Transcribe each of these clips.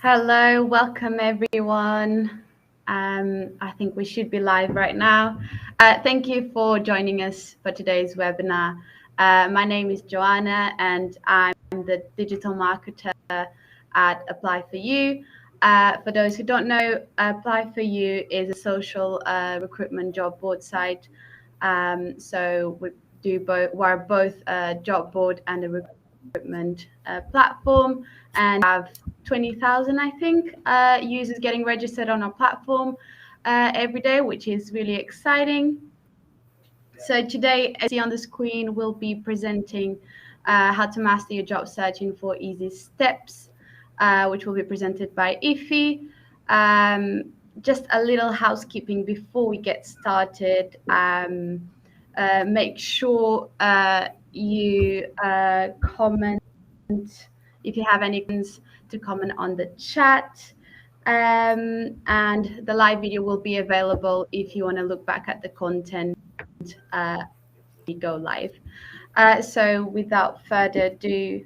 Hello, welcome everyone. I think we should be live right now. Thank you for joining us for today's webinar. My name is Joana and I'm the digital marketer at Apply For You. For those who don't know, Apply For You is a social recruitment job board site. So we're both a job board and a recruitment platform, and have 20,000, I think, users getting registered on our platform every day, which is really exciting. So today, as you see on the screen, we'll be presenting how to master your job search in 4 easy steps, which will be presented by Ify. Just a little housekeeping before we get started. Make sure you comment if you have any questions, to comment on the chat. And the live video will be available if you want to look back at the content we go live. So without further ado,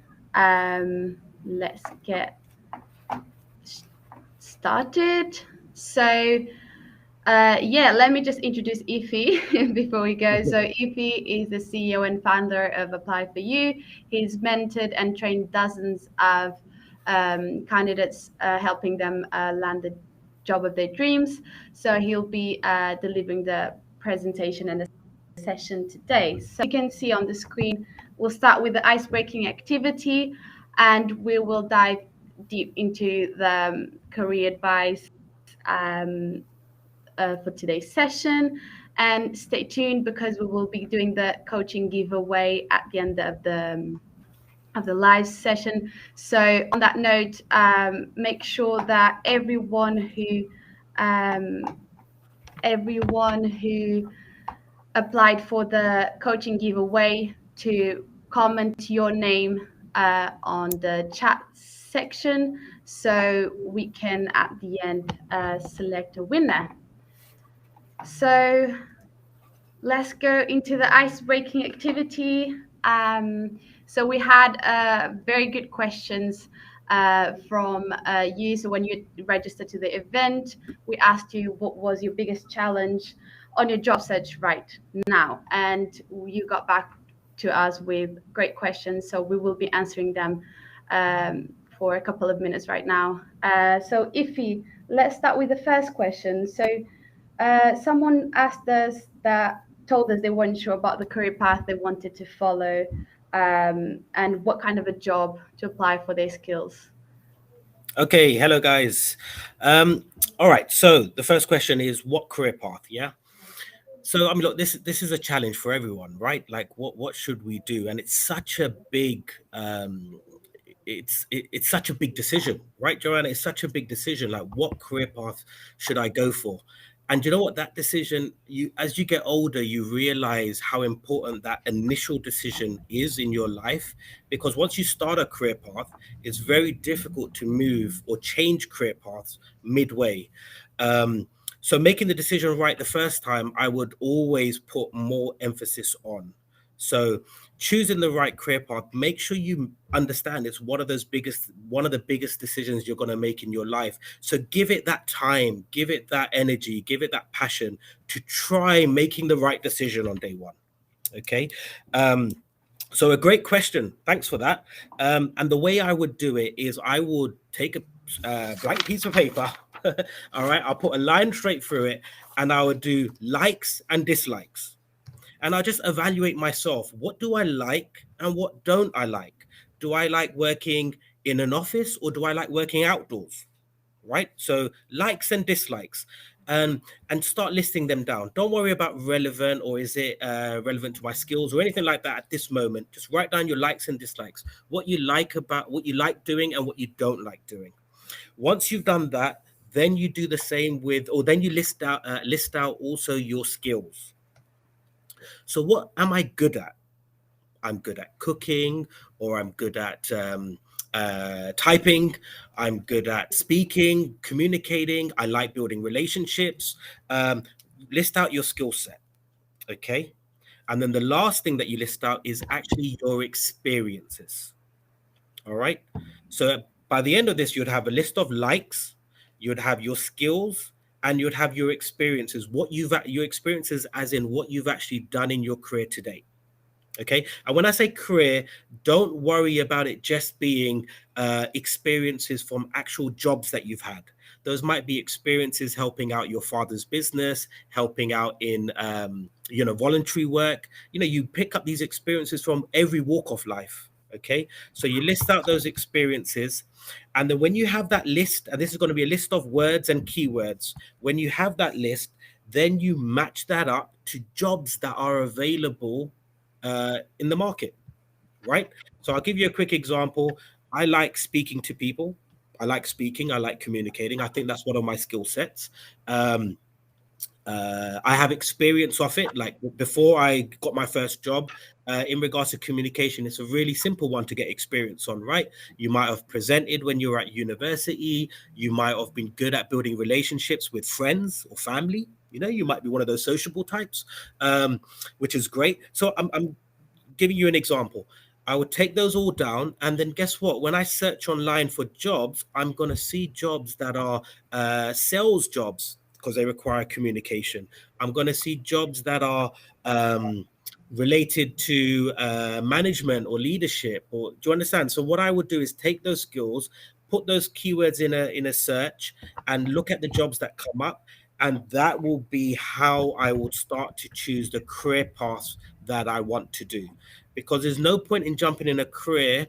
let's get started. So let me just introduce Ify before we go. So Ify is the CEO and founder of Apply For You. He's mentored and trained dozens of candidates, helping them land the job of their dreams. So he'll be delivering the presentation and the session today. So you can see on the screen, we'll start with the ice-breaking activity, and we will dive deep into the career advice for today's session. And stay tuned because we will be doing the coaching giveaway at the end of the live session. So on that note, make sure that everyone who applied for the coaching giveaway to comment your name on the chat section, so we can at the end select a winner. So let's go into the ice-breaking activity. So we had very good questions from you. So when you registered to the event, we asked you what was your biggest challenge on your job search right now, and you got back to us with great questions. So we will be answering them for a couple of minutes right now. So Ify, let's start with the first question. So someone asked us told us they weren't sure about the career path they wanted to follow, and what kind of a job to apply for their skills. Okay, hello guys. All right, so the first question is what career path? Yeah. So I mean, look, this is a challenge for everyone, right? Like, what should we do? And it's such a big it's such a big decision, right, Joanna? It's such a big decision. Like, what career path should I go for? And you know what? That decision, as you get older, you realize how important that initial decision is in your life. Because once you start a career path, it's very difficult to move or change career paths midway. So making the decision right the first time, I would always put more emphasis on. So choosing the right career path, make sure you understand it's one of the biggest decisions you're going to make in your life. So give it that time, give it that energy, give it that passion to try making the right decision on day one. Okay. So a great question. Thanks for that. And the way I would do it is I would take a blank piece of paper. All right. I'll put a line straight through it and I would do likes and dislikes. And I just evaluate myself. What do I like and what don't I like? Do I like working in an office or do I like working outdoors? Right? So likes and dislikes, and start listing them down. Don't worry about relevant or is it relevant to my skills or anything like that at this moment. Just write down your likes and dislikes, what you like doing and what you don't like doing. Once you've done that, then you do the same then you list out also your skills. So what am I good at? I'm good at cooking, or I'm good at typing. I'm good at speaking, communicating. I like building relationships. List out your skill set. Okay. And then the last thing that you list out is actually your experiences. All right. So by the end of this, you'd have a list of likes, you'd have your skills, and you'd have your experiences, your experiences as in what you've actually done in your career today. Okay. And when I say career, don't worry about it just being experiences from actual jobs that you've had. Those might be experiences helping out your father's business, helping out in, voluntary work. You pick up these experiences from every walk of life. Okay. So you list out those experiences. And then when you have that list, and this is going to be a list of words and keywords, when you have that list, then you match that up to jobs that are available in the market, right? So I'll give you a quick example. I like speaking to people. I like speaking. I like communicating. I think that's one of my skill sets. I have experience of it. Like before I got my first job, in regards to communication, it's a really simple one to get experience on, right? You might have presented when you were at university. You might have been good at building relationships with friends or family. You might be one of those sociable types, which is great. So I'm giving you an example. I would take those all down, and then guess what? When I search online for jobs, I'm going to see jobs that are sales jobs because they require communication. I'm going to see jobs that are related to management or leadership. Or do you understand? So what I would do is take those skills, put those keywords in a search, and look at the jobs that come up. And that will be how I would start to choose the career path that I want to do. Because there's no point in jumping in a career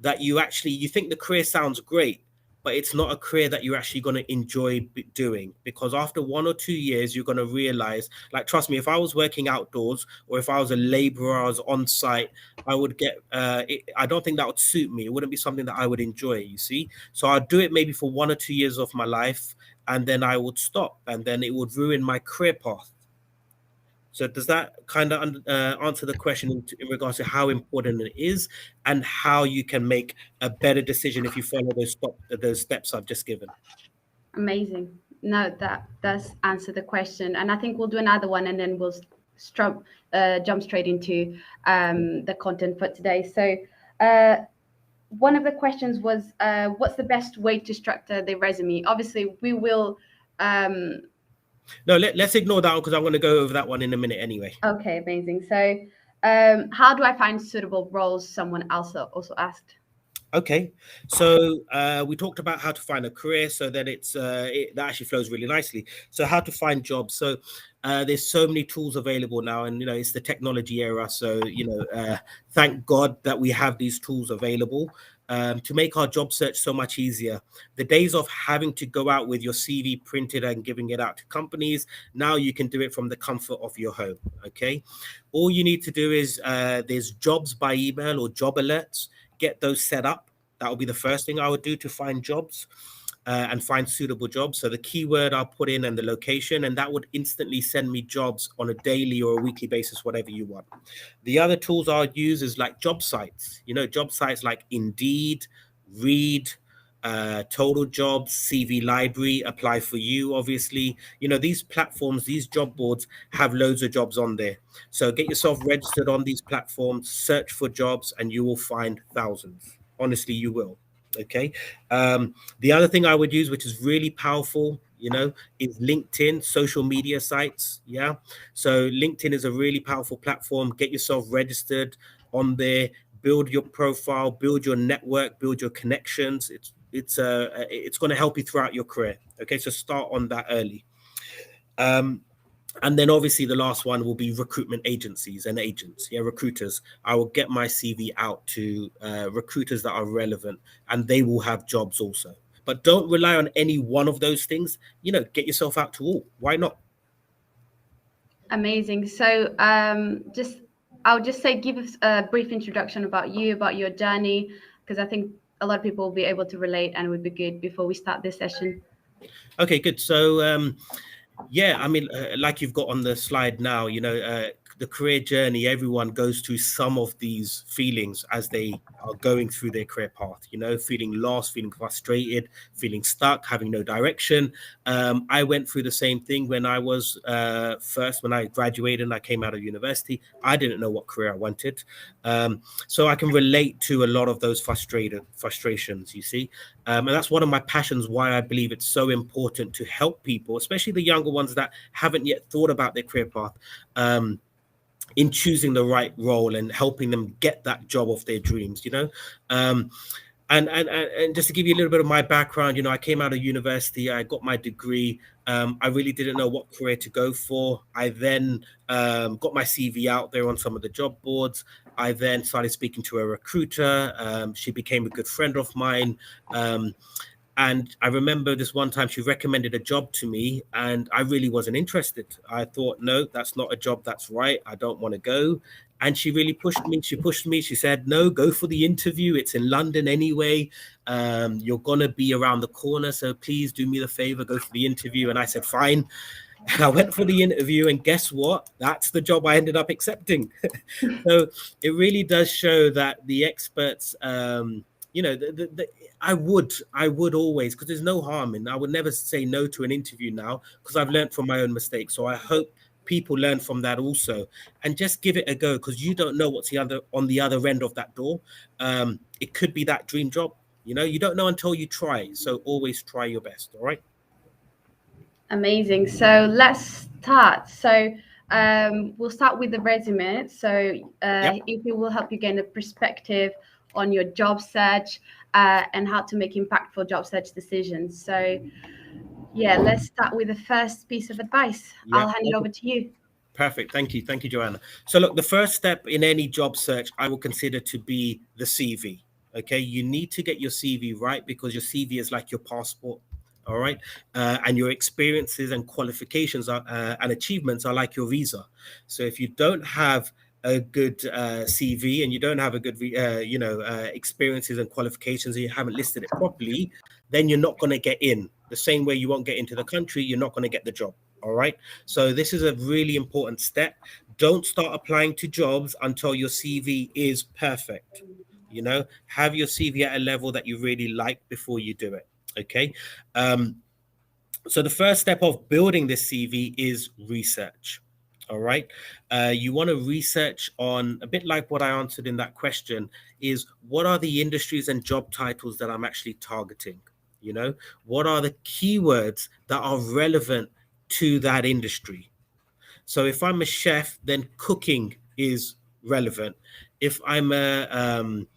that you think the career sounds great, but it's not a career that you're actually going to enjoy doing. Because after 1 or 2 years, you're going to realize, like, trust me, if I was working outdoors or if I was a laborer, I was on site, I would get, I don't think that would suit me. It wouldn't be something that I would enjoy, you see? So I'd do it maybe for 1 or 2 years of my life, and then I would stop, and then it would ruin my career path. So does that kind of answer the question in regards to how important it is and how you can make a better decision if you follow those steps I've just given? Amazing. No, that does answer the question, and I think we'll do another one, and then we'll jump straight into the content for today. So, one of the questions was, what's the best way to structure the resume? Obviously, we will. No, let's ignore that one because I'm going to go over that one in a minute anyway. Okay, amazing. So, how do I find suitable roles? Someone else also asked. Okay, so we talked about how to find a career, so then that actually flows really nicely. So how to find jobs. So there's so many tools available now, and it's the technology era. So thank God that we have these tools available to make our job search so much easier. The days of having to go out with your CV printed and giving it out to companies, now you can do it from the comfort of your home. Okay, all you need to do is there's jobs by email or job alerts. Get those set up. That will be the first thing I would do to find jobs and find suitable jobs. So the keyword I'll put in and the location, and that would instantly send me jobs on a daily or a weekly basis, whatever you want. The other tools I would use is like job sites, job sites like Indeed, Read, Total Jobs, CV Library, Apply for You, obviously. These platforms, these job boards have loads of jobs on there. So get yourself registered on these platforms, search for jobs, and you will find thousands. Honestly, you will. Okay. The other thing I would use, which is really powerful, is LinkedIn, social media sites. Yeah. So LinkedIn is a really powerful platform. Get yourself registered on there, build your profile, build your network, build your connections. It's going to help you throughout your career. Okay. So start on that early. And then obviously the last one will be recruitment agencies and agents. Yeah, recruiters. I will get my CV out to recruiters that are relevant, and they will have jobs also. But don't rely on any one of those things. Get yourself out to all. Why not? Amazing. So, I'll just say, give us a brief introduction about you, about your journey, because I think a lot of people will be able to relate, and it would be good before we start this session. Okay, good. So, yeah, I mean, like you've got on the slide now, the career journey, everyone goes through some of these feelings as they are going through their career path, feeling lost, feeling frustrated, feeling stuck, having no direction. I went through the same thing when I was when I graduated and I came out of university. I didn't know what career I wanted. So I can relate to a lot of those frustrations, you see. And that's one of my passions, why I believe it's so important to help people, especially the younger ones that haven't yet thought about their career path, in choosing the right role and helping them get that job of their dreams, and just to give you a little bit of my background, I came out of university, I got my degree. I really didn't know what career to go for. I then got my CV out there on some of the job boards. I then started speaking to a recruiter. She became a good friend of mine. And I remember this one time she recommended a job to me and I really wasn't interested. I thought, no, that's not a job that's right. I don't want to go. And she really pushed me. She pushed me. She said, no, go for the interview. It's in London anyway. You're going to be around the corner. So please do me the favor, go for the interview. And I said, fine. And I went for the interview and guess what? That's the job I ended up accepting. So it really does show that the experts, I would always, because there's no harm in, I would never say no to an interview now because I've learned from my own mistakes. So I hope people learn from that also and just give it a go, because you don't know what's on the other end of that door. It could be that dream job. You don't know until you try. So always try your best. All right. Amazing. So let's start. So we'll start with the resume. So if it will help you gain a perspective on your job search and how to make impactful job search decisions. So let's start with the first piece of advice. I'll hand it over to you. Perfect. Thank you, Joanna. So look, the first step in any job search I will consider to be the CV. Okay, you need to get your CV right, because your CV is like your passport. All right. And your experiences and qualifications and achievements are like your visa. So if you don't have a good CV and you don't have a good, experiences and qualifications, and you haven't listed it properly, then you're not going to get in. The same way you won't get into the country, you're not going to get the job. All right. So this is a really important step. Don't start applying to jobs until your CV is perfect. Have your CV at a level that you really like before you do it. Okay. So the first step of building this CV is research. All right. You want to research on, a bit like what I answered in that question, is what are the industries and job titles that I'm actually targeting? What are the keywords that are relevant to that industry? So if I'm a chef, then cooking is relevant. If I'm a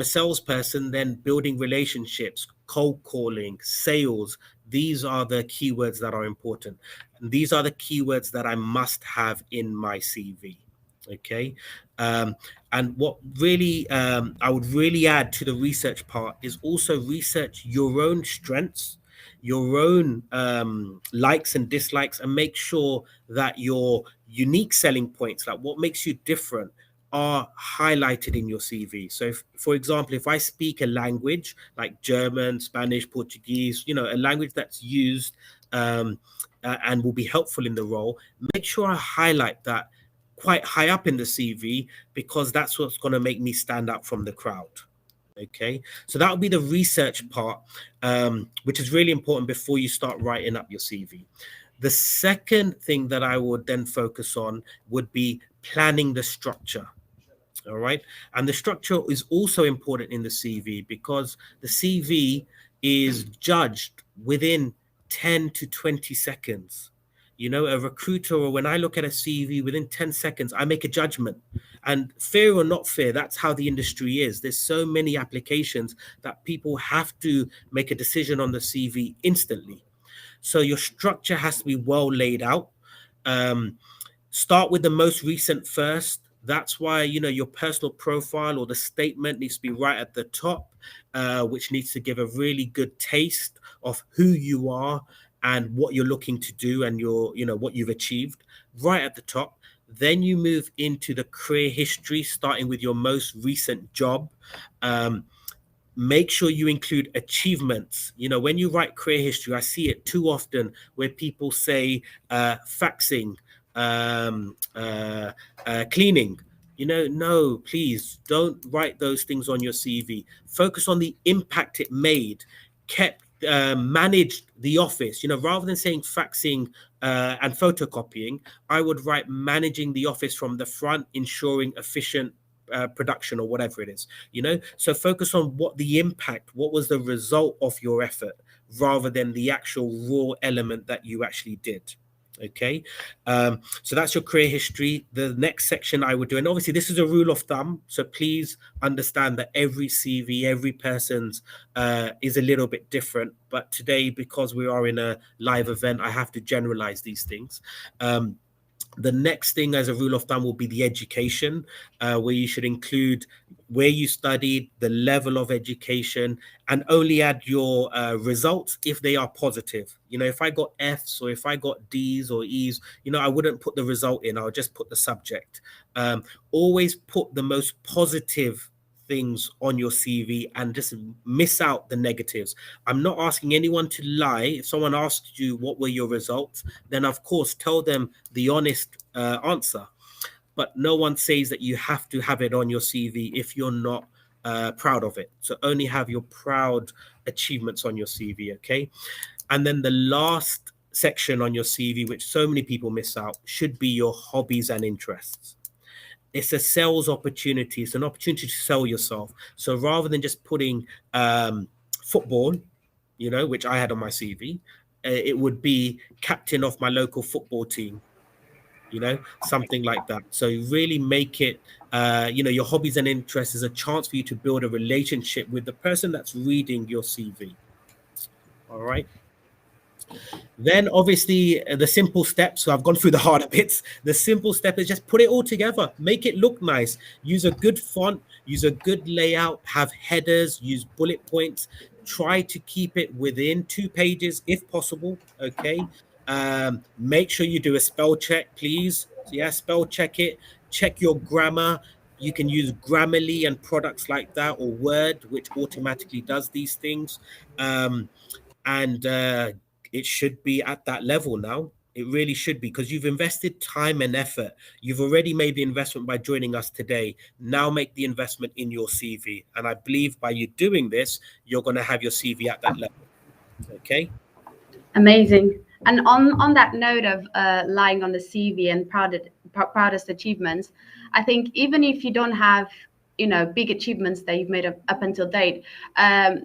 salesperson, then building relationships, cold calling, sales, these are the keywords that are important. And these are the keywords that I must have in my CV. Okay. And what really I would really add to the research part is also research your own strengths, your own likes and dislikes, and make sure that your unique selling points, like what makes you different, are highlighted in your CV. So for example, if I speak a language like German, Spanish, Portuguese, a language that's used and will be helpful in the role, make sure I highlight that quite high up in the CV, because that's what's going to make me stand out from the crowd. Okay, so that will be the research part, which is really important before you start writing up your CV. The second thing that I would then focus on would be planning the structure. All right. And the structure is also important in the CV, because the CV is judged within 10 to 20 seconds. A recruiter, or when I look at a CV, within 10 seconds, I make a judgment. And fair or not fair, that's how the industry is. There's so many applications that people have to make a decision on the CV instantly. So your structure has to be well laid out. Start with the most recent first. That's why, your personal profile or the statement needs to be right at the top, which needs to give a really good taste of who you are and what you're looking to do, and what you've achieved right at the top. Then you move into the career history, starting with your most recent job. Make sure you include achievements. When you write career history, I see it too often where people say faxing um, cleaning. No, please don't write those things on your CV. Focus on the impact it made. Kept Managed the office. Rather than saying faxing and photocopying, I would write managing the office from the front, ensuring efficient production or whatever it is. So focus on what the impact, what was the result of your effort, rather than the actual raw element that you actually did. Okay, so that's your career history. The next section I would do, and obviously this is a rule of thumb, so please understand that every CV, every person's is a little bit different. But today, because we are in a live event, I have to generalize these things. The next thing as a rule of thumb will be the education, where you should include where you studied, the level of education, and only add your results if they are positive. If I got F's or if I got D's or E's, I wouldn't put the result in, I'll just put the subject. Always put the most positive things on your CV and just miss out the negatives. I'm not asking anyone to lie. If someone asked you what were your results, then of course tell them the honest answer. But no one says that you have to have it on your CV if you're not proud of it. So only have your proud achievements on your CV, okay? And then the last section on your CV, which so many people miss out, should be your hobbies and interests. It's a sales opportunity. It's an opportunity to sell yourself. So rather than just putting football, which I had on my CV, it would be captain of my local football team, something like that. So really make it, your hobbies and interests is a chance for you to build a relationship with the person that's reading your CV. All right. Then obviously the simple steps. So I've gone through the harder bits. The simple step is just put it all together, make it look nice, use a good font, use a good layout, have headers, use bullet points, try to keep it within 2 pages if possible. Okay. Make sure you do a spell check, please. So yeah, spell check it, check your grammar. You can use Grammarly and products like that, or Word, which automatically does these things. And it should be at that level now. It really should be, because you've invested time and effort. You've already made the investment by joining us today. Now make the investment in your CV. And I believe by you doing this, you're going to have your CV at that level. Okay. Amazing. And on that note of lying on the CV and proudest achievements, I think even if you don't have big achievements that you've made up until date,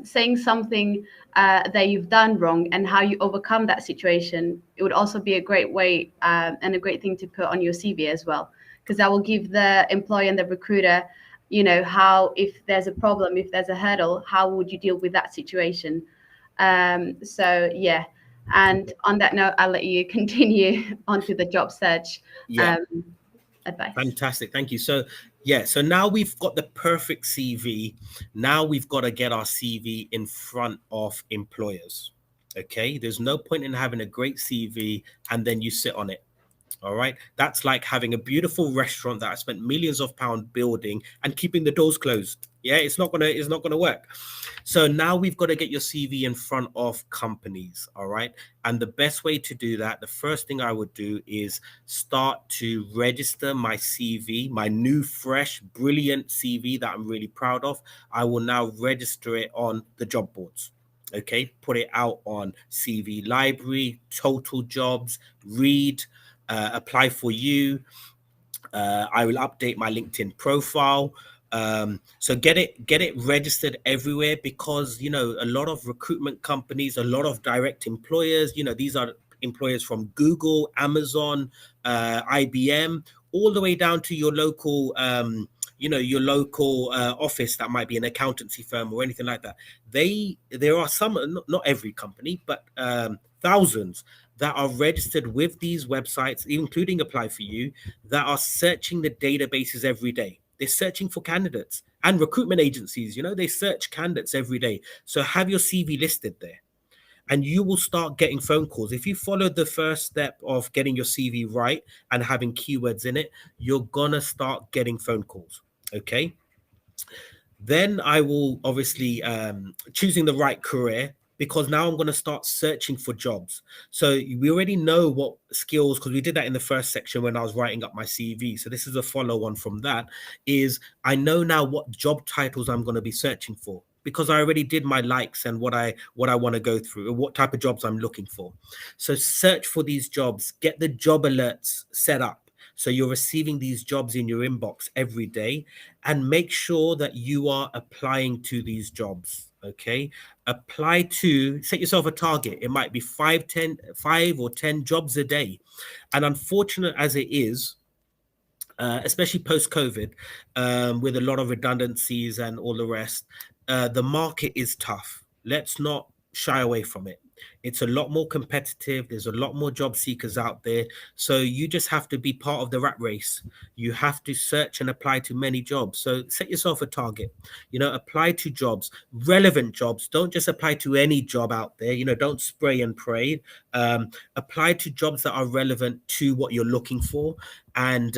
saying something that you've done wrong and how you overcome that situation, it would also be a great way and a great thing to put on your CV as well, because that will give the employer and the recruiter, how, if there's a problem, if there's a hurdle, how would you deal with that situation. So yeah. And on that note, I'll let you continue onto the job search advice. Fantastic. Thank you. So, yeah, so now we've got the perfect CV. Now we've got to get our CV in front of employers. Okay. There's no point in having a great CV and then you sit on it. All right. That's like having a beautiful restaurant that I spent millions of pounds building and keeping the doors closed. Yeah, it's not gonna work. So now we've got to get your CV in front of companies. All right. And the best way to do that, the first thing I would do is start to register my CV, my new, fresh, brilliant CV that I'm really proud of. I will now register it on the job boards. Okay, put it out on CV Library, Total Jobs, Read, Apply for You. I will update my LinkedIn profile. So get it registered everywhere, because a lot of recruitment companies, a lot of direct employers, these are employers from Google, Amazon, IBM, all the way down to your local your local office that might be an accountancy firm or anything like that. There are some, not every company, but thousands that are registered with these websites, including Apply for You, that are searching the databases every day. They're searching for candidates, and recruitment agencies, they search candidates every day. So have your CV listed there, and you will start getting phone calls. If you follow the first step of getting your CV right and having keywords in it, you're gonna start getting phone calls. Okay. Then I will obviously choosing the right career. because now I'm going to start searching for jobs. So we already know what skills, because we did that in the first section when I was writing up my CV. So this is a follow on from that, is I know now what job titles I'm going to be searching for, because I already did my likes and what I want to go through, or what type of jobs I'm looking for. So search for these jobs, get the job alerts set up, so you're receiving these jobs in your inbox every day, and make sure that you are applying to these jobs. Okay. Apply to, set yourself a target. It might be 5 or 10 jobs a day. And unfortunate as it is, especially post COVID, with a lot of redundancies and all the rest, the market is tough. Let's not shy away from it. It's a lot more competitive. There's a lot more job seekers out there. So you just have to be part of the rat race. You have to search and apply to many jobs. So set yourself a target. Apply to jobs, relevant jobs. Don't just apply to any job out there. Don't spray and pray. Apply to jobs that are relevant to what you're looking for, and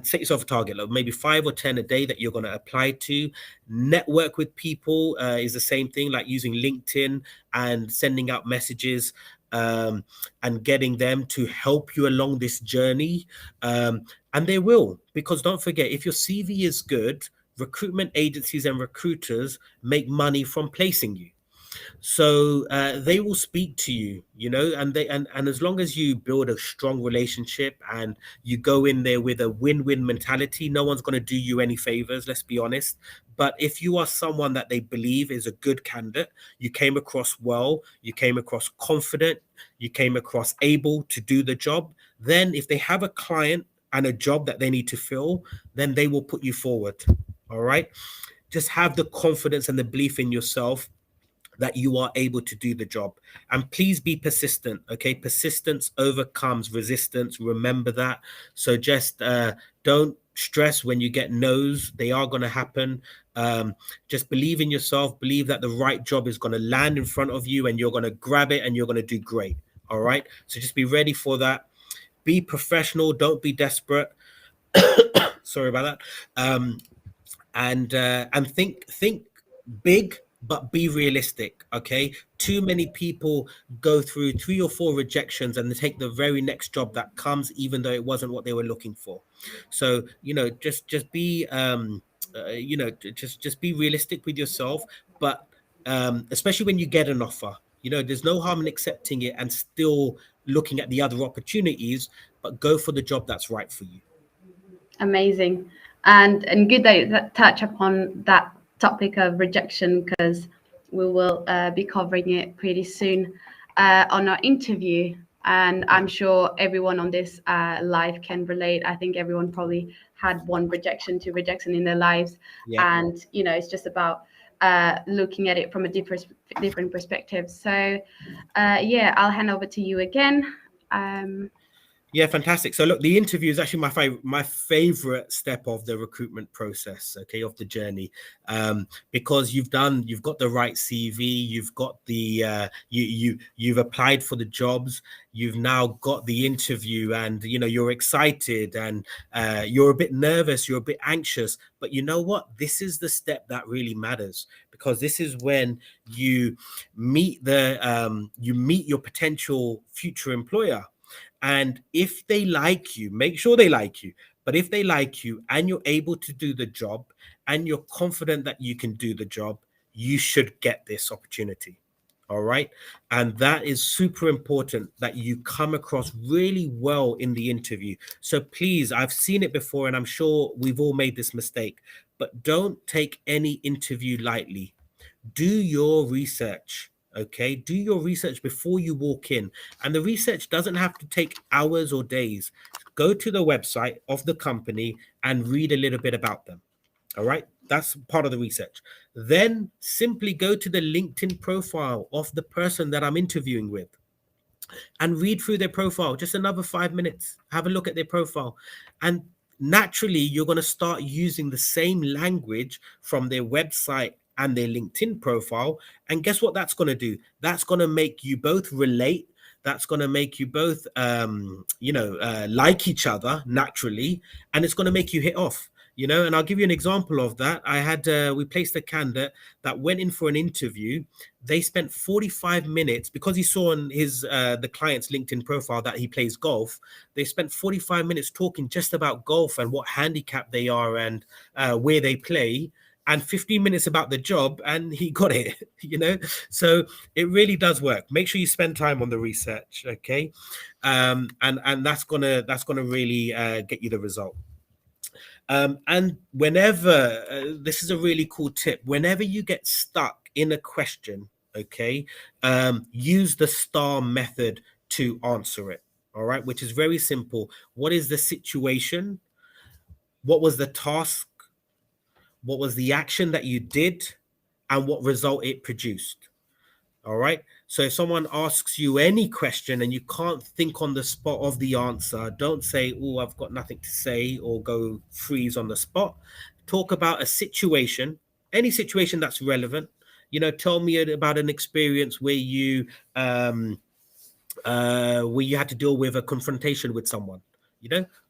set yourself a target, like maybe 5 or 10 a day that you're going to apply to. Network with people is the same thing, like using LinkedIn and sending out messages, and getting them to help you along this journey. And they will, because don't forget, if your CV is good, recruitment agencies and recruiters make money from placing you. So they will speak to you, and as long as you build a strong relationship and you go in there with a win-win mentality, no one's going to do you any favors, let's be honest. But if you are someone that they believe is a good candidate, you came across well, you came across confident, you came across able to do the job, then if they have a client and a job that they need to fill, then they will put you forward. All right. Just have the confidence and the belief in yourself that you are able to do the job. And please be persistent. Okay. Persistence overcomes resistance. Remember that. So just don't stress when you get no's. They are going to happen. Just believe in yourself. Believe that the right job is going to land in front of you and you're going to grab it and you're going to do great. All right. So just be ready for that. Be professional. Don't be desperate. Sorry about that. And think big, but be realistic. Okay. Too many people go through 3 or 4 rejections and they take the very next job that comes, even though it wasn't what they were looking for. So just be just be realistic with yourself. But especially when you get an offer, there's no harm in accepting it and still looking at the other opportunities, but go for the job that's right for you. Amazing. And good that you touch upon that topic of rejection, because we will be covering it pretty soon on our interview. And I'm sure everyone on this live can relate. I think everyone probably had one rejection, 2 rejection in their lives. Yeah. And, it's just about looking at it from a different perspective. So, I'll hand over to you again. Yeah, fantastic. So look, the interview is actually my favorite step of the recruitment process, okay, of the journey, because you've got the right CV, you've got the you've applied for the jobs, you've now got the interview, and you're excited and you're a bit nervous, you're a bit anxious, but you know what? This is the step that really matters, because this is when you meet your potential future employer. And if they like you, make sure they like you. But if they like you and you're able to do the job and you're confident that you can do the job, you should get this opportunity. All right. And that is super important, that you come across really well in the interview. So please, I've seen it before and I'm sure we've all made this mistake, but don't take any interview lightly. Do your research. Okay, do your research before you walk in. And the research doesn't have to take hours or days. Go to the website of the company and read a little bit about them. All right, that's part of the research. Then simply go to the LinkedIn profile of the person that I'm interviewing with and read through their profile. Just another 5 minutes. Have a look at their profile. And naturally, you're going to start using the same language from their website and their LinkedIn profile. And guess what that's going to do? That's going to make you both relate. That's going to make you both, like each other naturally. And it's going to make you hit off. And I'll give you an example of that. I had we placed a candidate that went in for an interview. They spent 45 minutes because he saw on his the client's LinkedIn profile that he plays golf. They spent 45 minutes talking just about golf and what handicap they are and where they play, and 15 minutes about the job, and he got it. So it really does work. Make sure you spend time on the research, okay? And that's gonna really get you the result. And whenever this is a really cool tip, whenever you get stuck in a question, okay, use the STAR method to answer it. All right, which is very simple. What is the situation? What was the task? What was the action that you did? And what result it produced? All right. So if someone asks you any question and you can't think on the spot of the answer, don't say, "Oh, I've got nothing to say," or go freeze on the spot. Talk about a situation, any situation that's relevant. Tell me about an experience where you had to deal with a confrontation with someone,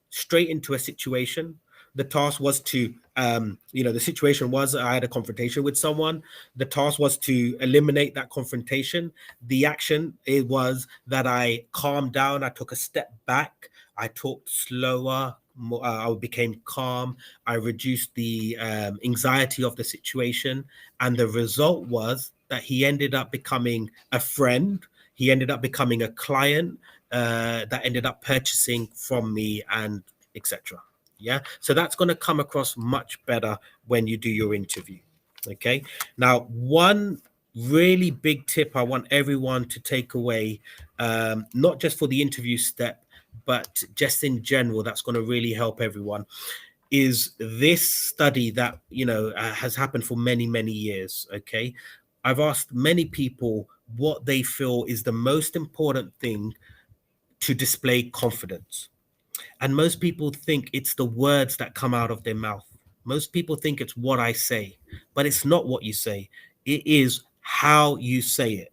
straight into a situation. The task was to, the situation was I had a confrontation with someone. The task was to eliminate that confrontation. The action, it was that I calmed down. I took a step back. I talked slower. I became calm. I reduced the anxiety of the situation. And the result was that he ended up becoming a friend. He ended up becoming a client that ended up purchasing from me, and etc. Yeah, so that's going to come across much better when you do your interview. Okay, now one really big tip I want everyone to take away, not just for the interview step, but just in general, that's going to really help everyone, is this study that has happened for many years. Okay, I've asked many people what they feel is the most important thing to display confidence. And most people think it's the words that come out of their mouth. Most people think it's what I say, but it's not what you say. It is how you say it.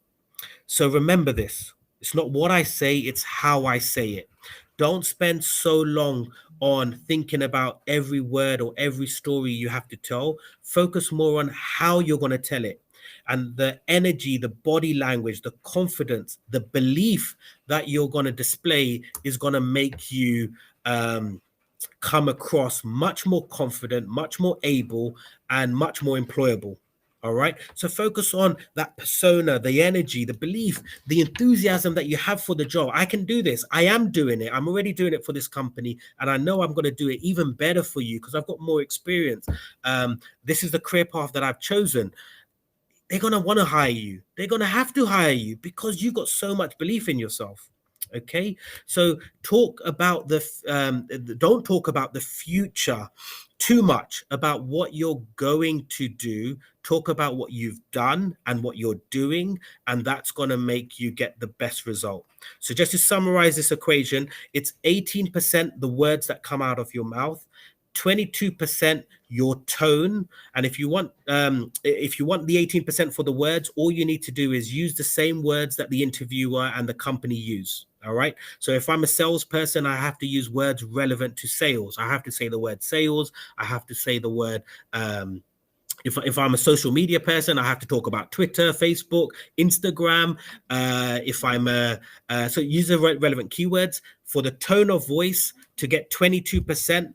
So remember this. It's not what I say, it's how I say it. Don't spend so long on thinking about every word or every story you have to tell. Focus more on how you're going to tell it. And the energy, the body language, the confidence, the belief that you're going to display is going to make you come across much more confident, much more able, and much more employable. All right. So focus on that persona, the energy, the belief, the enthusiasm that you have for the job. I can do this. I am doing it. I'm already doing it for this company. And I know I'm going to do it even better for you because I've got more experience. This is the career path that I've chosen. They're going to want to hire you. They're going to have to hire you because you've got so much belief in yourself. Okay, so don't talk about the future too much, about what you're going to do. Talk about what you've done and what you're doing, and that's going to make you get the best result. So just to summarize this equation, it's 18% the words that come out of your mouth, 22% your tone. And if you want the 18% for the words, all you need to do is use the same words that the interviewer and the company use. All right. So if I'm a salesperson, I have to use words relevant to sales. I have to say the word sales. I have to say the word if I'm a social media person, I have to talk about Twitter, Facebook, Instagram. If I'm so use the relevant keywords. For the tone of voice to get 22%,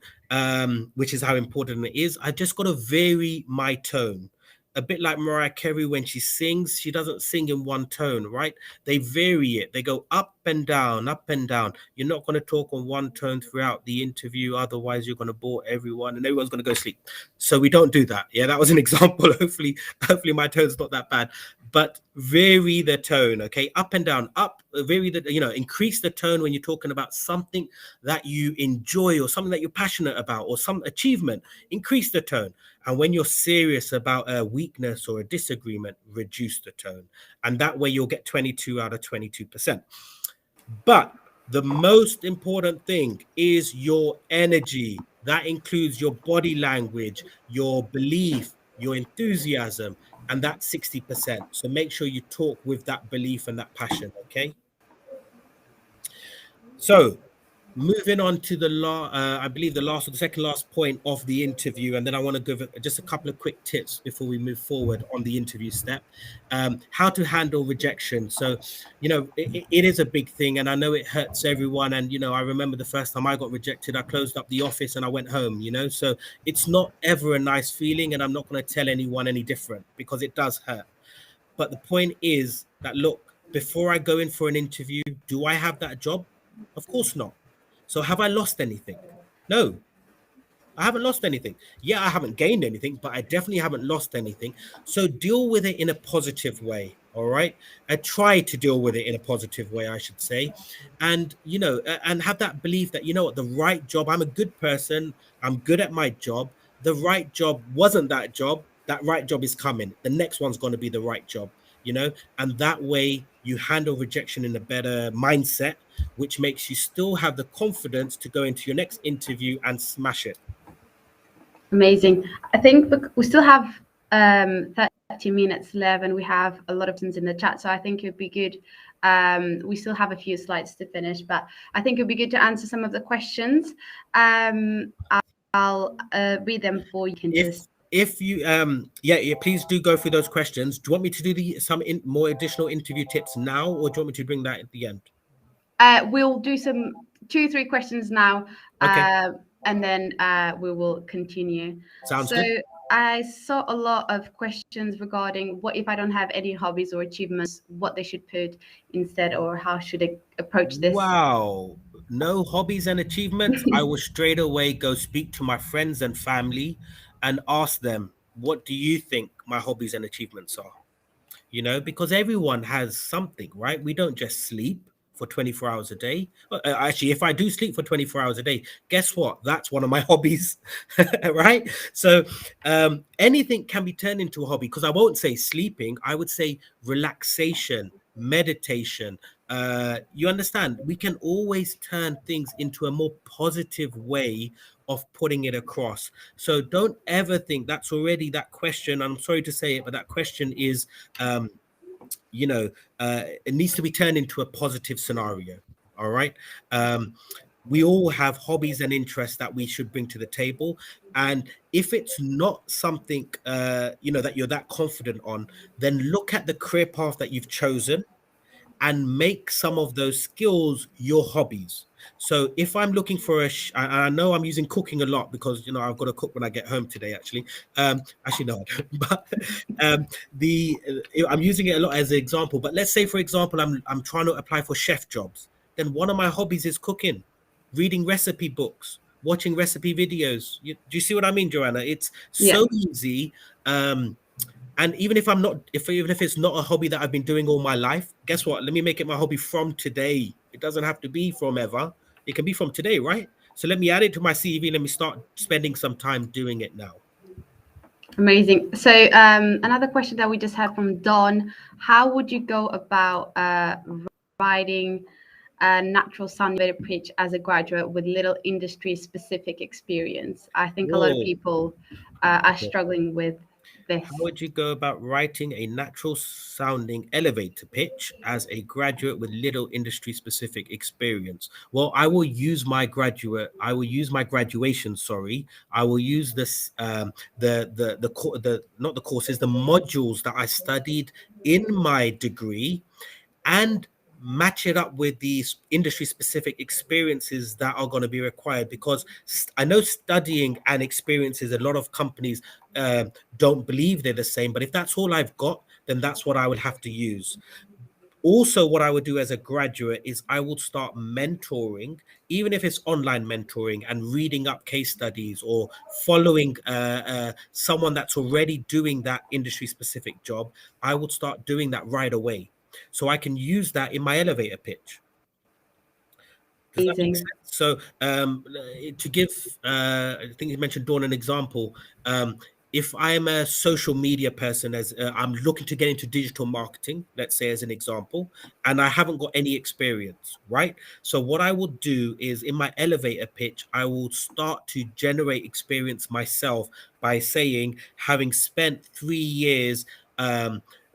which is how important it is, I just got to vary my tone. A bit like Mariah Carey when she sings, she doesn't sing in one tone, right? They vary it. They go up and down, up and down. You're not going to talk on one tone throughout the interview. Otherwise, you're going to bore everyone and everyone's going to go sleep. So we don't do that. Yeah, that was an example. Hopefully my tone's not that bad. But vary the tone, okay? Up and down, up, vary the, increase the tone when you're talking about something that you enjoy or something that you're passionate about or some achievement. Increase the tone. And when you're serious about a weakness or a disagreement, reduce the tone. And that way you'll get 22 out of 22%. But the most important thing is your energy. That includes your body language, your belief, your enthusiasm, and that's 60%. So make sure you talk with that belief and that passion, okay? So moving on to I believe the last or the second last point of the interview, and then I want to give just a couple of quick tips before we move forward on the interview step. How to handle rejection. So, it is a big thing, and I know it hurts everyone. And I remember the first time I got rejected, I closed up the office and I went home. So it's not ever a nice feeling, and I'm not going to tell anyone any different because it does hurt. But the point is that, look, before I go in for an interview, do I have that job? Of course not. So have I lost anything? No, I haven't lost anything. Yeah, I haven't gained anything, but I definitely haven't lost anything. So deal with it in a positive way. All right. I try to deal with it in a positive way, I should say. And, and have that belief that, what, the right job, I'm a good person. I'm good at my job. The right job wasn't that job. That right job is coming. The next one's going to be the right job, and that way you handle rejection in a better mindset, which makes you still have the confidence to go into your next interview and smash it. Amazing. I think we still have 30 minutes left, and we have a lot of things in the chat. So I think it would be good. We still have a few slides to finish, but I think it would be good to answer some of the questions. I'll read them for you. If you please do go through those questions. Do you want me to do some more additional interview tips now, or do you want me to bring that at the end? We'll do some 2-3 questions now. Okay. And then we will continue. Sounds good. I saw a lot of questions regarding what if I don't have any hobbies or achievements, what they should put instead, or how should I approach this? Wow. No hobbies and achievements. I will straight away go speak to my friends and family and ask them, what do you think my hobbies and achievements are? Because everyone has something, right? We don't just sleep for 24 hours a day. Actually, if I do sleep for 24 hours a day, guess what? That's one of my hobbies, right? So anything can be turned into a hobby, because I won't say sleeping. I would say relaxation, meditation. You understand? We can always turn things into a more positive way of putting it across. So don't ever think that's already that question. I'm sorry to say it, but that question is it needs to be turned into a positive scenario. All right. We all have hobbies and interests that we should bring to the table. And if it's not something, that you're that confident on, then look at the career path that you've chosen and make some of those skills your hobbies. So if I'm looking for I know I'm using cooking a lot because I've got to cook when I get home today. Actually no, I don't. But I'm using it a lot as an example. But let's say, for example, I'm trying to apply for chef jobs. Then one of my hobbies is cooking, reading recipe books, watching recipe videos. Do you see what I mean, Joanna? It's so easy. And even if it's not a hobby that I've been doing all my life, guess what? Let me make it my hobby from today. It doesn't have to be from ever. It can be from today, right? So let me add it to my CV. Let me start spending some time doing it now. Amazing. So another question that we just had from Don: how would you go about writing a natural sound elevator pitch as a graduate with little industry specific experience? I think a lot of people are struggling with this. How would you go about writing a natural sounding elevator pitch as a graduate with little industry specific experience? Well, I will use my graduation. I will use this not the courses, the modules that I studied in my degree, and match it up with these industry specific experiences that are going to be required, because I know studying and experiences, a lot of companies don't believe they're the same, but if that's all I've got, then that's what I would have to use. Also, what I would do as a graduate is I would start mentoring, even if it's online mentoring, and reading up case studies or following someone that's already doing that industry specific job. I would start doing that right away, so I can use that in my elevator pitch. Does that make sense? So to give, I think you mentioned Dawn an example. If I'm a social media person, as I'm looking to get into digital marketing, let's say as an example, and I haven't got any experience, right? So what I will do is in my elevator pitch, I will start to generate experience myself by saying, having spent 3 years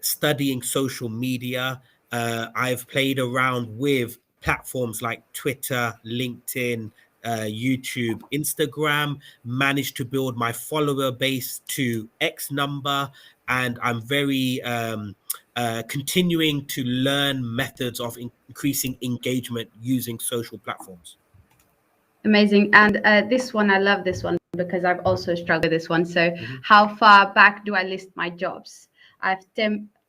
studying social media, I've played around with platforms like Twitter, LinkedIn, YouTube, Instagram, managed to build my follower base to X number, and I'm very continuing to learn methods of increasing engagement using social platforms. Amazing. And this one, I love this one because I've also struggled with this one. So, how far back do I list my jobs? I've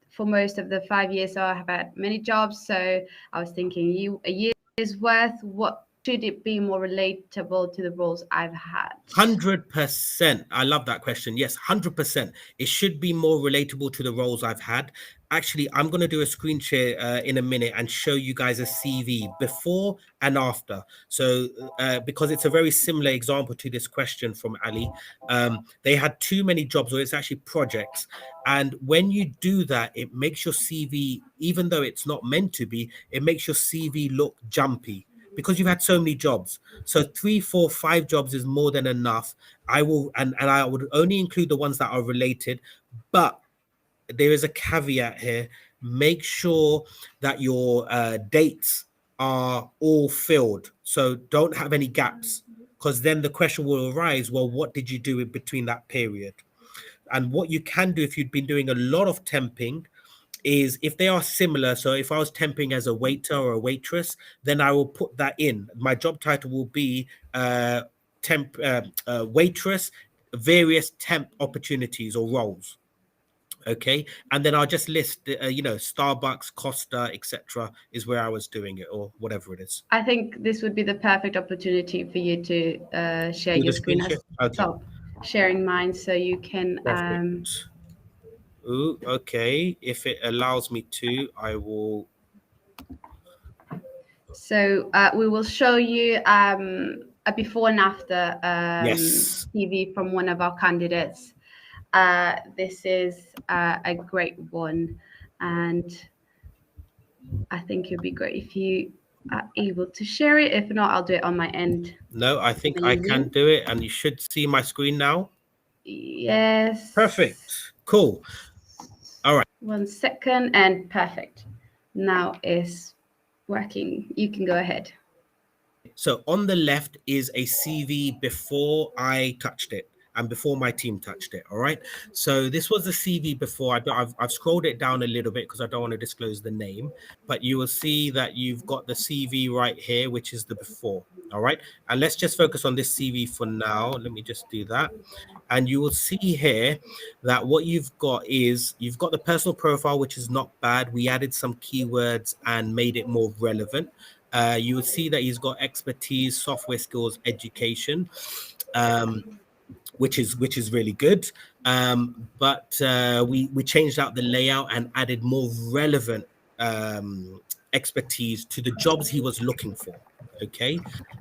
for most of the 5 years, so I have had many jobs. So I was thinking, a year's worth. What should it be more relatable to the roles I've had? 100%. I love that question. Yes, 100%. It should be more relatable to the roles I've had. Actually, I'm going to do a screen share in a minute and show you guys a CV before and after. So, because it's a very similar example to this question from Ali, they had too many jobs, or it's actually projects. And when you do that, it makes your CV, even though it's not meant to be, it makes your CV look jumpy because you've had so many jobs. So 3, 4, 5 jobs is more than enough. I will, and I would only include the ones that are related, but there is a caveat here. Make sure that your dates are all filled. So don't have any gaps, because then the question will arise, well, what did you do in between that period? And what you can do if you've been doing a lot of temping is, if they are similar, so if I was temping as a waiter or a waitress, then I will put that in. My job title will be waitress, various temp opportunities or roles. Okay, and then I'll just list, Starbucks, Costa, etc. is where I was doing it, or whatever it is. I think this would be the perfect opportunity for you to share your screen. Share? Okay. Stop sharing mine so you can. Ooh, okay. If it allows me to, I will. So we will show you a before and after Yes. CV from one of our candidates. This is a great one, and I think it'd be great if you are able to share it. If not, I'll do it on my end. No, I think I can do it, and you should see my screen now. Yes. Perfect. Cool. All right. 1 second, and perfect. Now is working. You can go ahead. So on the left is a CV before I touched it and before my team touched it. All right. So this was the CV before. I've scrolled it down a little bit because I don't want to disclose the name, but you will see that you've got the CV right here, which is the before. All right. And let's just focus on this CV for now. Let me just do that. And you will see here that what you've got is you've got the personal profile, which is not bad. We added some keywords and made it more relevant. You will see that he's got expertise, software skills, education, which is really good. But we changed out the layout and added more relevant expertise to the jobs he was looking for. Okay,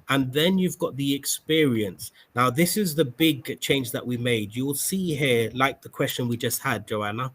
and then you've got the experience. Now this is the big change that we made. You will see here, like the question we just had, Joanna,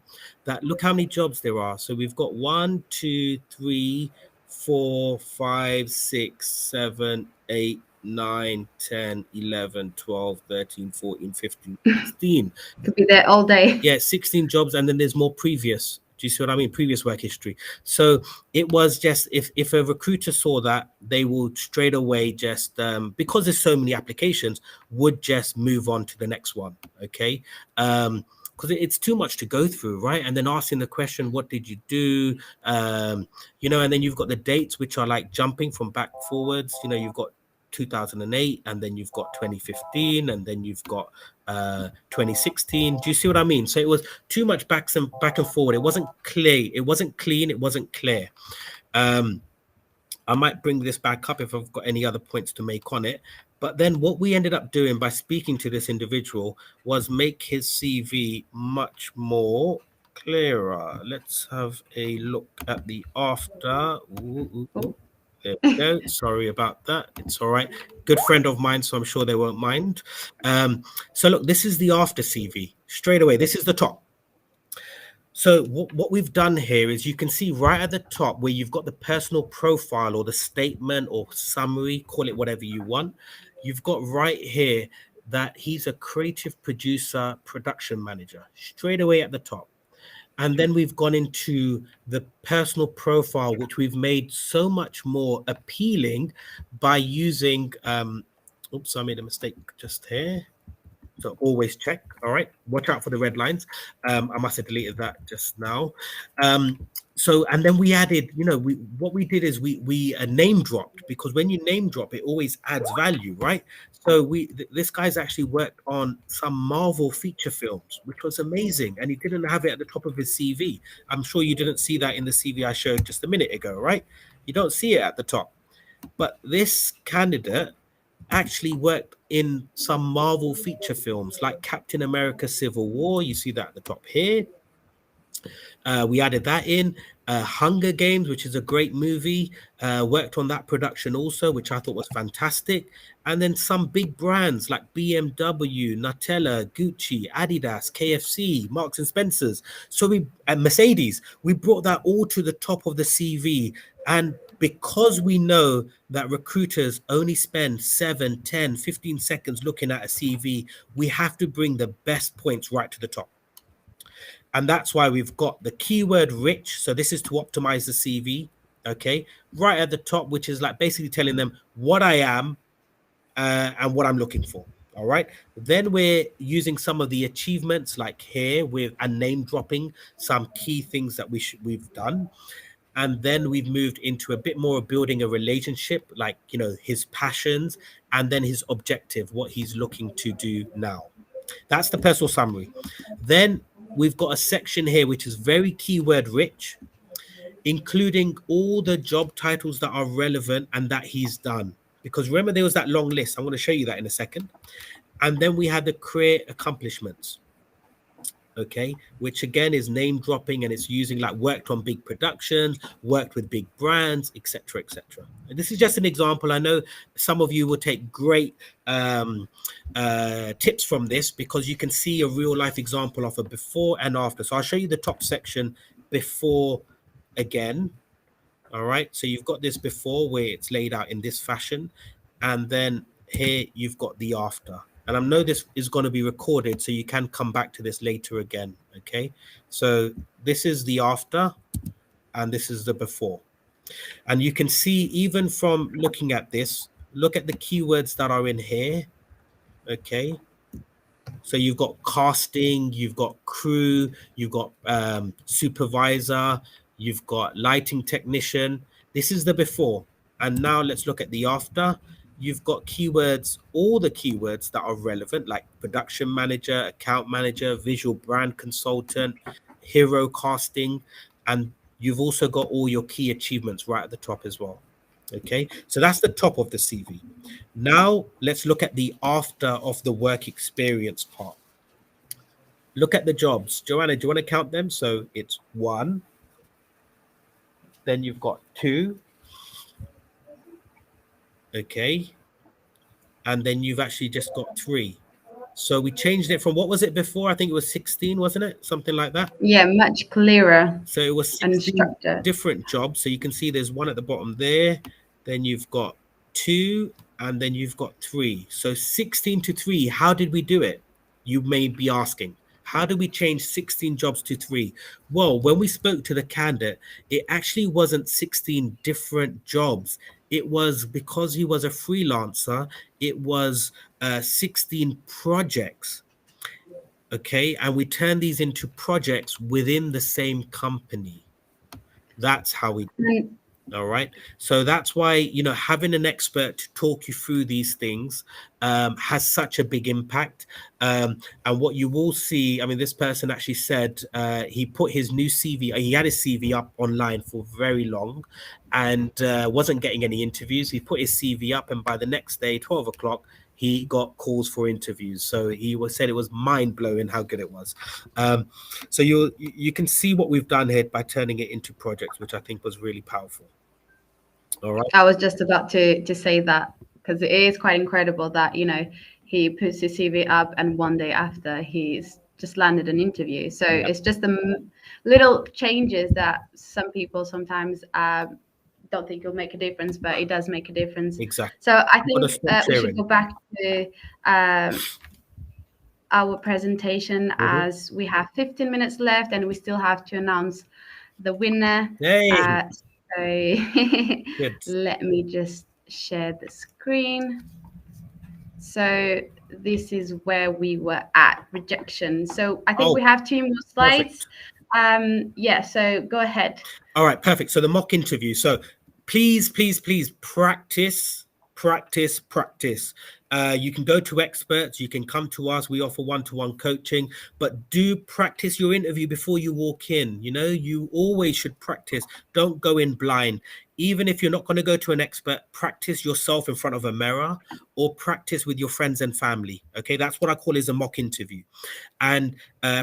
that look how many jobs there are. So we've got 1, 2, 3, 4, 5, 6, 7, 8, 9, 10, 11, 12, 13, 14, 15, 16. Could be there all day. Yeah, 16 jobs, and then there's more previous. Do you see what I mean? Previous work history. So it was just, if a recruiter saw that, they would straight away just, because there's so many applications, would just move on to the next one. Okay. Because it's too much to go through, right? And then asking the question, what did you do? And then you've got the dates, which are like jumping from back forwards. You've got 2008, and then you've got 2015, and then you've got 2016. Do you see what I mean? So it was too much back and forward. It wasn't clear. It wasn't clean. It wasn't clear. I might bring this back up if I've got any other points to make on it. But then what we ended up doing by speaking to this individual was make his CV much more clearer. Let's have a look at the after. There we go. Sorry about that. It's all right. Good friend of mine, so I'm sure they won't mind. So look, this is the after CV. Straight away, this is the top. So what we've done here is you can see right at the top where you've got the personal profile or the statement or summary, call it whatever you want. You've got right here that he's a creative producer, production manager, straight away at the top. And then we've gone into the personal profile, which we've made so much more appealing by using, oops, I made a mistake just here. So always check. All right. Watch out for the red lines. I must have deleted that just now. So and then we added, what we did is we name dropped, because when you name drop, it always adds value, right? So this guy's actually worked on some Marvel feature films, which was amazing, and he didn't have it at the top of his CV. I'm sure you didn't see that in the CV I showed just a minute ago, right? You don't see it at the top. But this candidate actually worked in some Marvel feature films like Captain America Civil War. You see that at the top here. We added that in. Hunger Games, which is a great movie, worked on that production also, which I thought was fantastic. And then some big brands like BMW, Nutella, Gucci, Adidas, KFC, Marks and Spencers. And Mercedes, we brought that all to the top of the CV. And because we know that recruiters only spend 7, 10, 15 seconds looking at a CV, we have to bring the best points right to the top. And that's why we've got the keyword rich. So this is to optimize the CV, okay, right at the top, which is like basically telling them what I am and what I'm looking for. All right. Then we're using some of the achievements like here with and name dropping some key things that we've done. And then we've moved into a bit more of building a relationship, like, his passions and then his objective, what he's looking to do now. That's the personal summary. Then we've got a section here which is very keyword rich, including all the job titles that are relevant and that he's done. Because remember, there was that long list. I'm going to show you that in a second. And then we had the career accomplishments, okay, which again is name dropping, and it's using like worked on big productions, worked with big brands, etc., etc. This is just an example. I know some of you will take great tips from this, because you can see a real life example of a before and after. So I'll show you the top section before again. All right, so you've got this before where it's laid out in this fashion, and then here you've got the after. And I know this is going to be recorded, so you can come back to this later again, okay? So this is the after, and this is the before. And you can see, even from looking at this, look at the keywords that are in here, okay? So you've got casting, you've got crew, you've got supervisor, you've got lighting technician. This is the before. And now let's look at the after. You've got keywords, all the keywords that are relevant, like production manager, account manager, visual brand consultant, hero casting, and you've also got all your key achievements right at the top as well. Okay, so that's the top of the CV. Now let's look at the after of the work experience part. Look at the jobs. Joanna, do you want to count them? So it's 1, then you've got 2, okay, and then you've actually just got 3. So we changed it from, what was it before? I think it was 16, wasn't it? Something like that. Yeah, much clearer. So it was 16 different jobs. So you can see there's 1 at the bottom there. Then you've got 2, and then you've got 3. So 16 to 3. How did we do it? You may be asking. How did we change 16 jobs to 3? Well, when we spoke to the candidate, it actually wasn't 16 different jobs. It was, because he was a freelancer, it was 16 projects. Okay, and we turn these into projects within the same company. That's how we do it. All right. So that's why, having an expert to talk you through these things has such a big impact. And what you will see, I mean, this person actually said he put his new CV, he had his CV up online for very long and wasn't getting any interviews. He put his CV up, and by the next day, 12 o'clock, he got calls for interviews. So he said it was mind-blowing how good it was. So you can see what we've done here by turning it into projects, which I think was really powerful. All right. I was just about to say that, because it is quite incredible that, he puts his CV up and one day after he's just landed an interview. So it's just the little changes that some people sometimes don't think will make a difference, but it does make a difference. Exactly. So I think we should go back to our presentation, Mhm. as we have 15 minutes left and we still have to announce the winner. Hey, So good. let me just share the screen. So this is where we were at, rejection. So I think we Oh, have two more slides. perfect. Yeah, so go ahead. All right, perfect. So the mock interview. So please, please, please practice, practice, practice. You can go to experts, you can come to us. We offer one-to-one coaching, but do practice your interview before you walk in. You know, you always should practice. Don't go in blind. Even if you're not going to go to an expert, practice yourself in front of a mirror or practice with your friends and family. Okay, that's what I call is a mock interview. And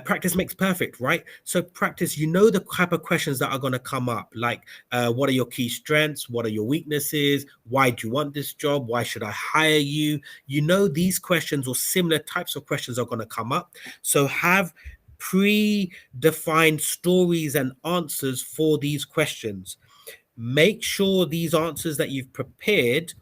practice makes perfect, right? So practice, you know, the type of questions that are going to come up, like what are your key strengths, what are your weaknesses, why do you want this job, why should I hire you? You know, these questions or similar types of questions are going to come up. So have pre-defined stories and answers for these questions. Make sure these answers that you've prepared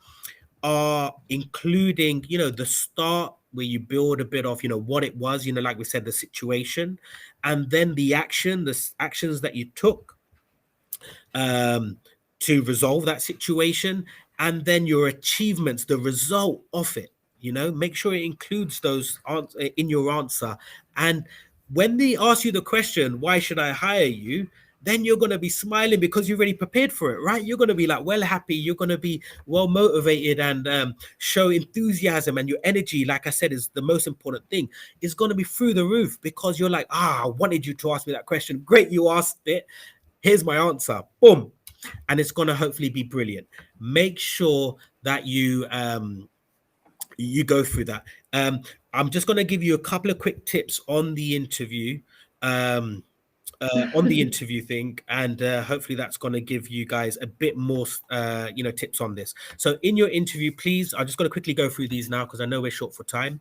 are including, you know, the start where you build a bit of, you know, what it was, you know, like we said, the situation, and then the actions that you took um, to resolve that situation, and then your achievements, the result of it. You know, make sure it includes those in your answer. And when they ask you the question, why should I hire you? Then you're going to be smiling because you've already prepared for it, right? You're going to be like well happy. You're going to be well motivated and show enthusiasm, and your energy, like I said, is the most important thing, is going to be through the roof because you're like, I wanted you to ask me that question. Great, you asked it. Here's my answer. Boom. And it's going to hopefully be brilliant. Make sure that you go through that. I'm just going to give you a couple of quick tips on the interview. Um, on the interview thing, and hopefully that's going to give you guys a bit more you know, tips on this. So in your interview, please, I'm just going to quickly go through these now because I know we're short for time.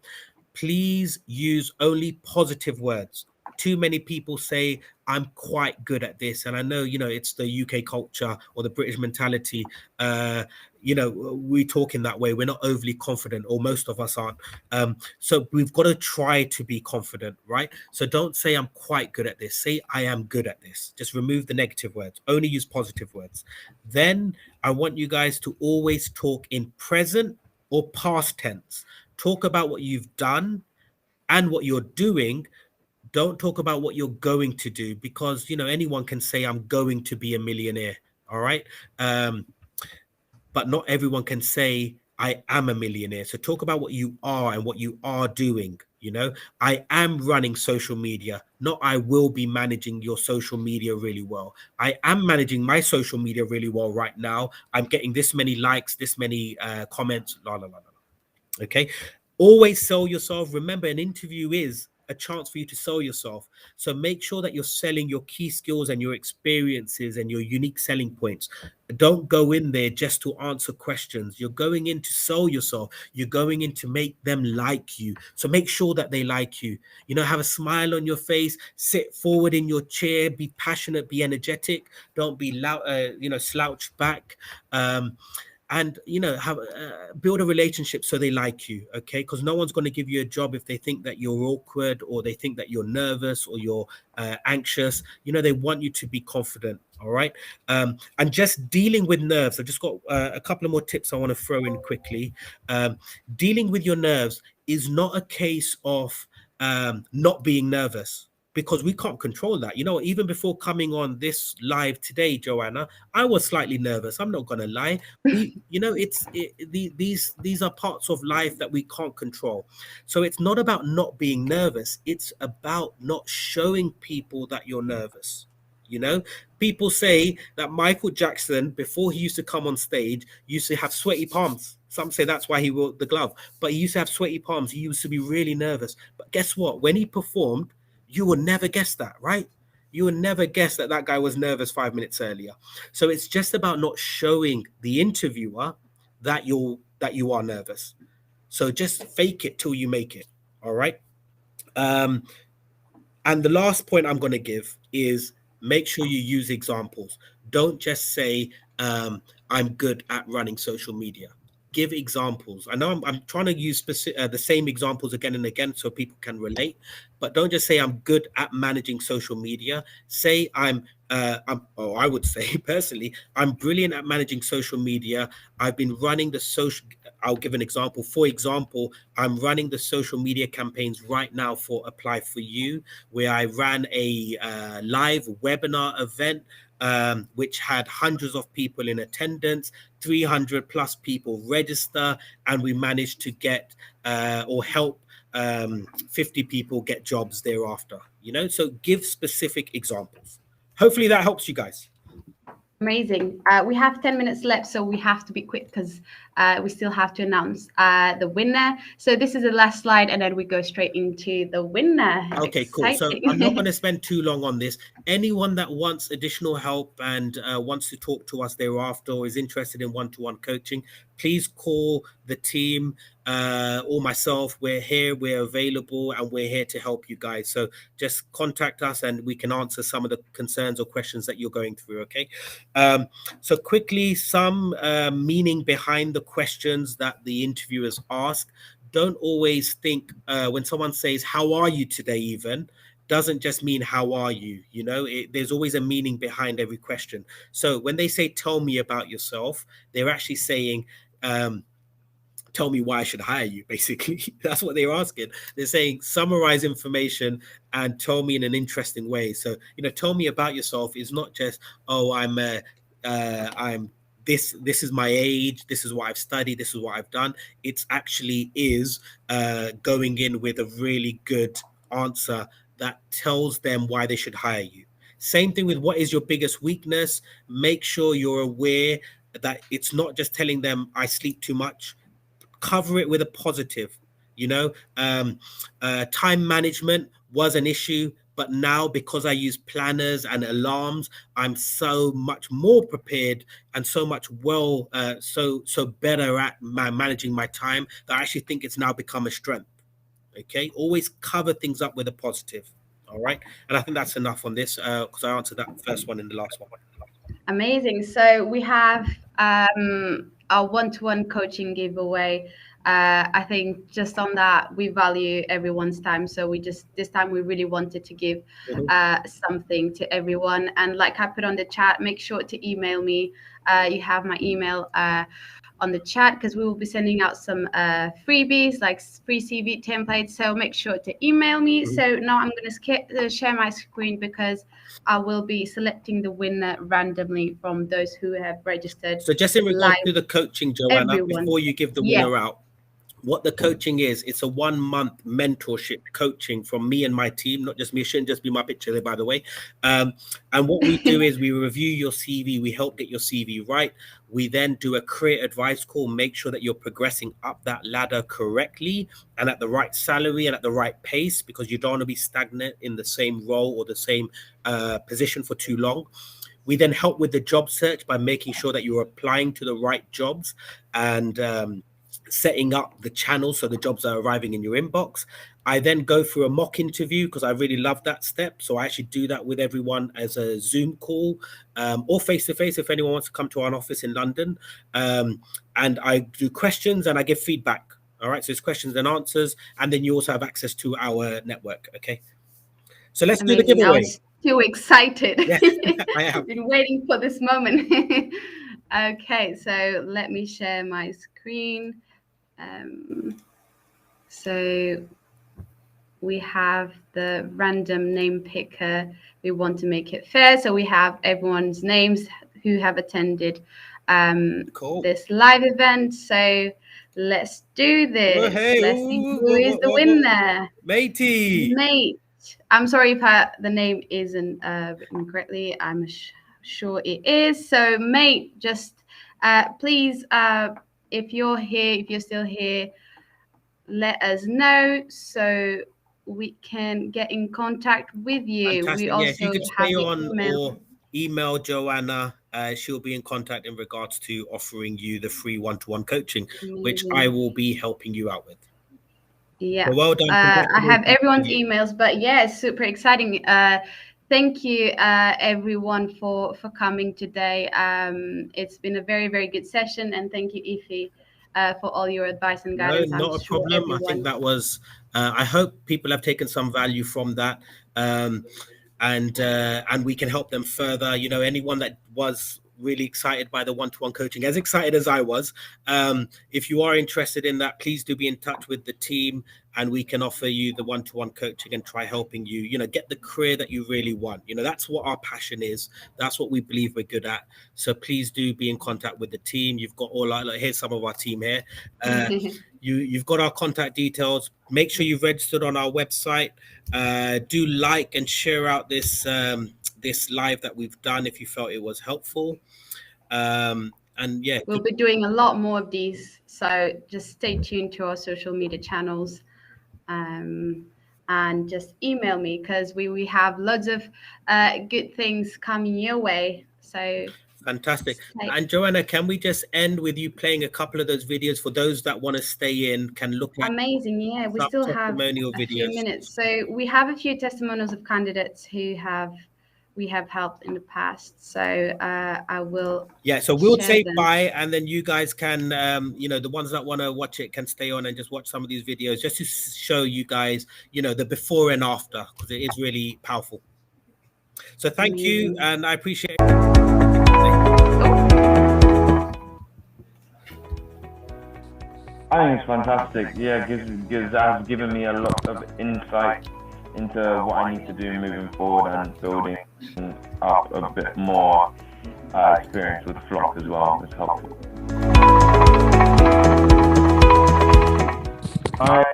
Please use only positive words. Too many people say I'm quite good at this, and I know, you know, it's the UK culture or the British mentality. You know, we talk in that way. We're not overly confident, or most of us aren't. So we've got to try to be confident, right? So don't say I'm quite good at this. Say I am good at this. Just remove the negative words. Only use positive words. Then I want you guys to always talk in present or past tense. Talk about what you've done and what you're doing. Don't talk about what you're going to do, because, you know, anyone can say I'm going to be a millionaire. All right. But not everyone can say I am a millionaire. So talk about what you are and what you are doing. You know, I am running social media, not I will be managing your social media really well. I am managing my social media really well right now. I'm getting this many likes, this many comments, la la la la. Okay. Always sell yourself. Remember, an interview is a chance for you to sell yourself. So make sure that you're selling your key skills and your experiences and your unique selling points. Don't go in there just to answer questions. You're going in to sell yourself. You're going in to make them like you. So make sure that they like you. You know, have a smile on your face, sit forward in your chair, be passionate, be energetic. Don't be loud, you know, slouched back. And, you know, have build a relationship so they like you. Okay, because no one's going to give you a job if they think that you're awkward, or they think that you're nervous, or you're anxious. You know, they want you to be confident. All right. And just dealing with nerves, I've just got a couple of more tips I want to throw in quickly. Dealing with your nerves is not a case of not being nervous, because we can't control that. You know, even before coming on this live today, Joanna, I was slightly nervous. I'm not going to lie. You know, these are parts of life that we can't control. So it's not about not being nervous. It's about not showing people that you're nervous. You know, people say that Michael Jackson, before he used to come on stage, used to have sweaty palms. Some say that's why he wore the glove, but he used to have sweaty palms. He used to be really nervous. But guess what? When he performed, you would never guess that, right? You would never guess that that guy was nervous 5 minutes earlier. So it's just about not showing the interviewer that you are nervous. So just fake it till you make it. All right. Um, and the last point I'm going to give is make sure you use examples. Don't just say I'm good at running social media. give examples. I know I'm trying to use the same examples again and again so people can relate, but don't just say I'm good at managing social media. Say or I would say personally, I'm brilliant at managing social media. I've been running the social. I'll give an example. For example, I'm running the social media campaigns right now for Apply for You, where I ran a live webinar event, which had hundreds of people in attendance, 300 plus people register, and we managed to get or help 50 people get jobs thereafter. So give specific examples. Hopefully that helps you guys. Amazing. We have 10 minutes left, so we have to be quick because we still have to announce the winner. So this is the last slide, and then we go straight into the winner. Okay, cool. So I'm not going to spend too long on this. Anyone that wants additional help and wants to talk to us thereafter or is interested in one-to-one coaching, please call the team or myself. We're here, we're available, and we're here to help you guys. So just contact us and we can answer some of the concerns or questions that you're going through, okay? So quickly, some meaning behind the questions that the interviewers ask. Don't always think when someone says, how are you today, even, doesn't just mean how are you, there's always a meaning behind every question. So when they say, tell me about yourself, they're actually saying, tell me why I should hire you, basically. That's what they're asking. They're saying, summarize information and tell me in an interesting way. So, tell me about yourself is not just, oh, I'm this is my age, this is what I've studied, this is what I've done. It's actually is going in with a really good answer that tells them why they should hire you. Same thing with what is your biggest weakness. Make sure you're aware that it's not just telling them I sleep too much. Cover it with a positive. Time management was an issue, but now because I use planners and alarms, I'm so much more prepared and so much so better at managing my time that I actually think it's now become a strength. Okay, always cover things up with a positive. All right, and I think that's enough on this because I answered that first one in the last one. Amazing. So we have our one-to-one coaching giveaway. I think just on that, we value everyone's time. So this time we really wanted to give something to everyone. And like I put on the chat, make sure to email me. You have my email on the chat because we will be sending out some freebies like free CV templates. So make sure to email me. So now I'm going to share my screen because I will be selecting the winner randomly from those who have registered. So just in regards to the coaching, Joana, before you give the winner out, what the coaching is, it's a 1 month mentorship coaching from me and my team, not just me. It shouldn't just be my picture there, by the way. And what we do is we review your CV. We help get your CV right. We then do a career advice call, make sure that you're progressing up that ladder correctly and at the right salary and at the right pace, because you don't want to be stagnant in the same role or the same position for too long. We then help with the job search by making sure that you're applying to the right jobs and setting up the channel so the jobs are arriving in your inbox. I then go through a mock interview because I really love that step. So I actually do that with everyone as a Zoom call or face-to-face if anyone wants to come to our office in London. And I do questions and I give feedback. All right, so it's questions and answers. And then you also have access to our network, okay? So let's do the giveaway. I was too excited. Yeah, I have been waiting for this moment. Okay, so let me share my screen. So we have the random name picker. We want to make it fair. So we have everyone's names who have attended this live event. So let's do this. Let's see who is the winner. Matey. Mate. I'm sorry if the name isn't written correctly. I'm sure it is. So, mate, just please, if you're here, if you're still here, let us know so we can get in contact with you. Fantastic. We also if you could stay on or email Joana, she'll be in contact in regards to offering you the free one-to-one coaching, which I will be helping you out with. Yeah. So well done. I have everyone's emails, but yeah, it's super exciting. Thank you, everyone, for coming today. It's been a very, very good session, and thank you, Ify, for all your advice and No, guidance. I'm not a sure problem. I think everyone. that was, I hope people have taken some value from that. And we can help them further. You know, anyone that was really excited by the one-to-one coaching, as excited as I was, if you are interested in that, please do be in touch with the team, and we can offer you the one-to-one coaching and try helping you, you know, get the career that you really want. You know, that's what our passion is. That's what we believe we're good at. So please do be in contact with the team. You've got all our, like, here's some of our team here. You've got our contact details. Make sure you've registered on our website. Do like and share out this this live that we've done if you felt it was helpful. And yeah, We'll be doing a lot more of these, so just stay tuned to our social media channels, and just email me, because we have loads of good things coming your way. So fantastic. And Joanna, can we just end with you playing a couple of those videos for those that want to stay in, can look at? Amazing. Yeah, we some still have testimonial a few videos. minutes. So we have a few testimonials of candidates who we have helped in the past. So I will. Yeah, so we'll share say them. bye, and then you guys can, you know, the ones that want to watch it can stay on and just watch some of these videos, just to show you guys, you know, the before and after, because it is really powerful. So thank you, and I appreciate it. I think it's fantastic. Yeah, has given me a lot of insight into what I need to do moving forward and building up a bit more experience with Flock as well. It's helpful. I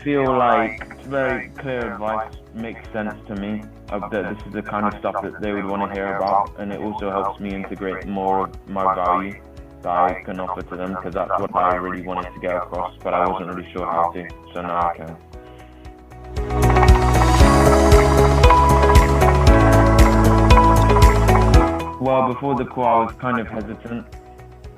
feel like it's very clear advice, makes sense to me. That this is the kind of stuff that they would want to hear about, and it also helps me integrate more of my value that I can offer to them, because that's what I really wanted to get across, but I wasn't really sure how to, so now I can. Well, before the call I was kind of hesitant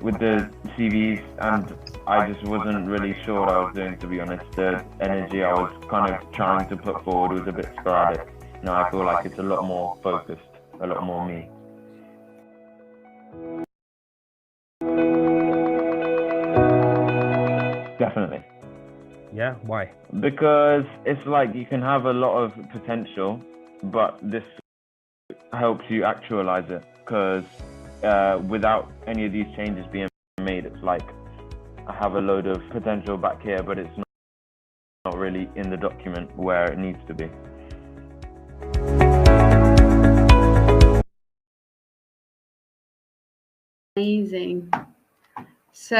with the CVs, and I just wasn't really sure what I was doing, to be honest. The energy I was kind of trying to put forward was a bit sporadic. Now I feel like it's a lot more focused, a lot more me. Definitely. Yeah, why? Because it's like you can have a lot of potential, but this helps you actualize it. Because without any of these changes being made, it's like I have a load of potential back here, but it's not really in the document where it needs to be. Amazing. So,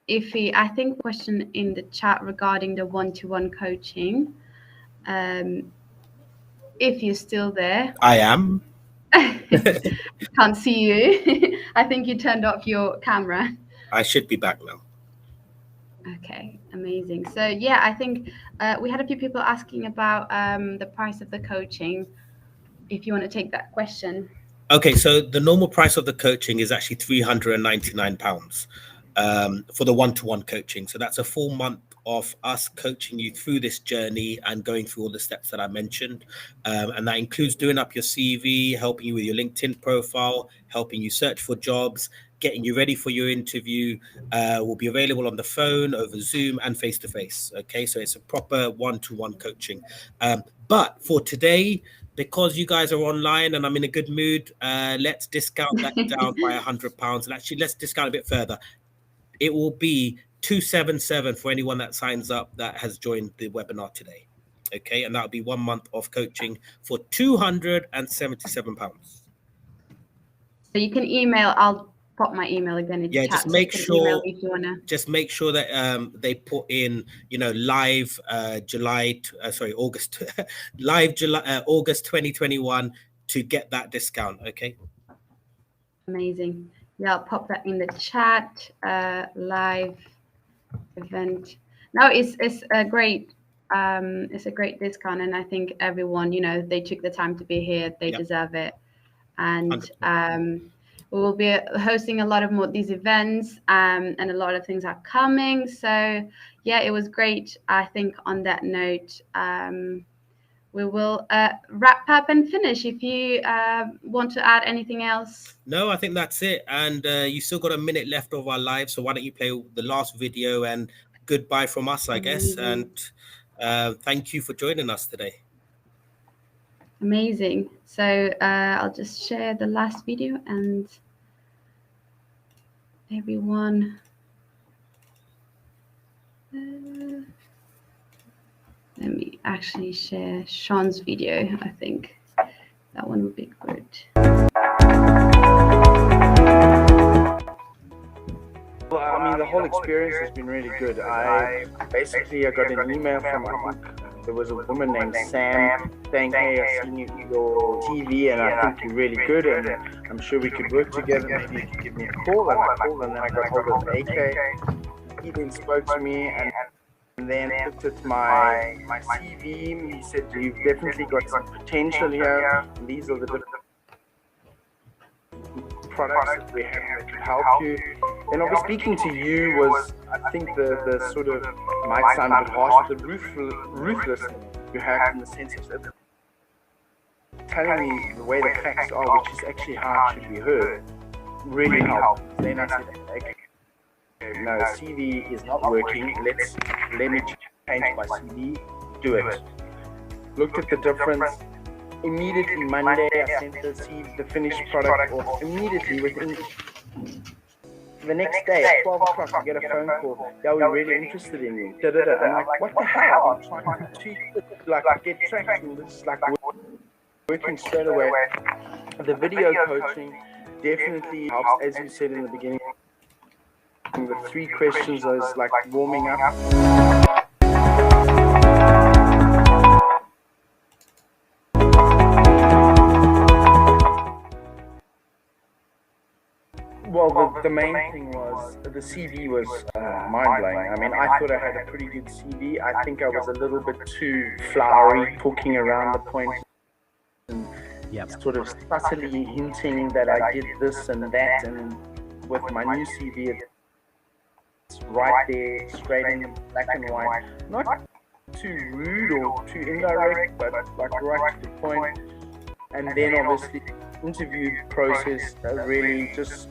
Ify, I think question in the chat regarding the one-to-one coaching. If you're still there, I am. Can't see you. I think you turned off your camera. I should be back now. Okay, amazing. So yeah, I think we had a few people asking about the price of the coaching. If you want to take that question. Okay, so the normal price of the coaching is actually £399 for the one-to-one coaching. So that's a full month of us coaching you through this journey and going through all the steps that I mentioned. And that includes doing up your CV, helping you with your LinkedIn profile, helping you search for jobs, getting you ready for your interview. Will be available on the phone, over Zoom, and face-to-face. Okay, so it's a proper one-to-one coaching. But for today, because you guys are online and I'm in a good mood, let's discount that down by £100. And actually, let's discount a bit further. It will be £277 for anyone that signs up that has joined the webinar today. Okay, and that'll be 1 month of coaching for £277. So you can email. I'll pop my email again in the chat. Just make sure. Just make sure that they put in, you know, live August, live July, August 2021 to get that discount. Okay. Amazing. Yeah, I'll pop that in the chat. Live event. No, it's a great discount, and I think everyone, you know, they took the time to be here. They deserve it, and we will be hosting a lot of more these events, and a lot of things are coming. So yeah, it was great. I think on that note, we will wrap up and finish. If you want to add anything else. No, I think that's it. And you still got a minute left of our live. So why don't you play the last video and goodbye from us, I guess. And thank you for joining us today. Amazing. So I'll just share the last video and everyone. Let me actually share Sean's video. I think that one would be good. Well, I mean, the whole experience has been really good. I got an email from, I think there was a woman named Sam saying, hey, I've seen your TV and I think you're really good and I'm sure we could work together. Maybe you could give me a call. And I called and then I got hold of AK. He then spoke to me and then looked at my CV. He said, you've definitely got some potential here. And these are the different products that we have that could help you. And obviously speaking to you was, I think the sort of, might sound a bit harsh, the ruthlessness you have in the sense of telling me the way the facts are, which is actually how it should be heard, really helped. Then I said, okay, no, CV is not working, let me change my CV, do it. Looked at the difference. Immediately Monday, I sent the finished product off. Immediately within the next day at 12 o'clock, I get a phone call. Yeah, we're really interested in you. I'm like, what the hell? I'm trying to get traction. This is like working straight away. The video coaching definitely helps, as you said in the beginning. The 3 questions is like warming up. Well, the main thing was the CV was mind-blowing. I mean, I thought I had a pretty good CV. I think I was a little bit too flowery, talking around the point and sort of subtly hinting that I did this and that. And with my new CV, it's right there, straight in black and white. Not too rude or too indirect, but like right to the point. And then obviously, interview process really just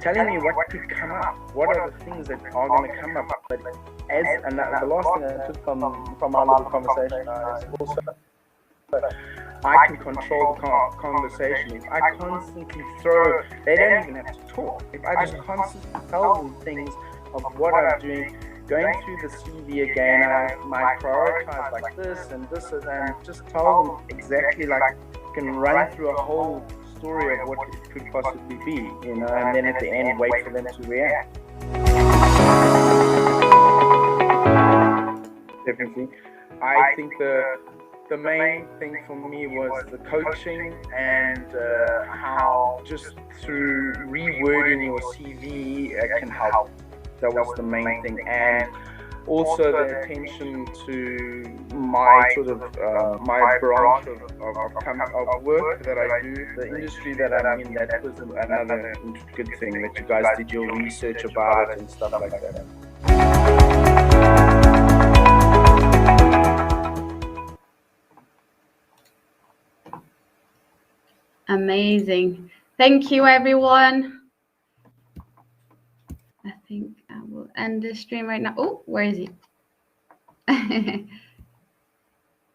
telling me what could come up, what are the things that are going to come up. But the last thing I took from our little conversation is also I can control the conversation. If I constantly throw, they don't even have to talk. If I just constantly tell them things of what I'm doing, going through the CV again, I might prioritize like this and just tell them exactly like I can run through a whole story of what it could possibly be, and then at the end wait for them to react. Definitely. I think the main thing for me was the coaching and how just through rewording your CV can help. That was the main thing. And also the attention to my sort of my branch of work that I do, the industry that I'm in. That was another good thing, that you guys did your research about it and stuff like that. Amazing. Thank you, everyone. I think I will end the stream right now. Oh, where is he?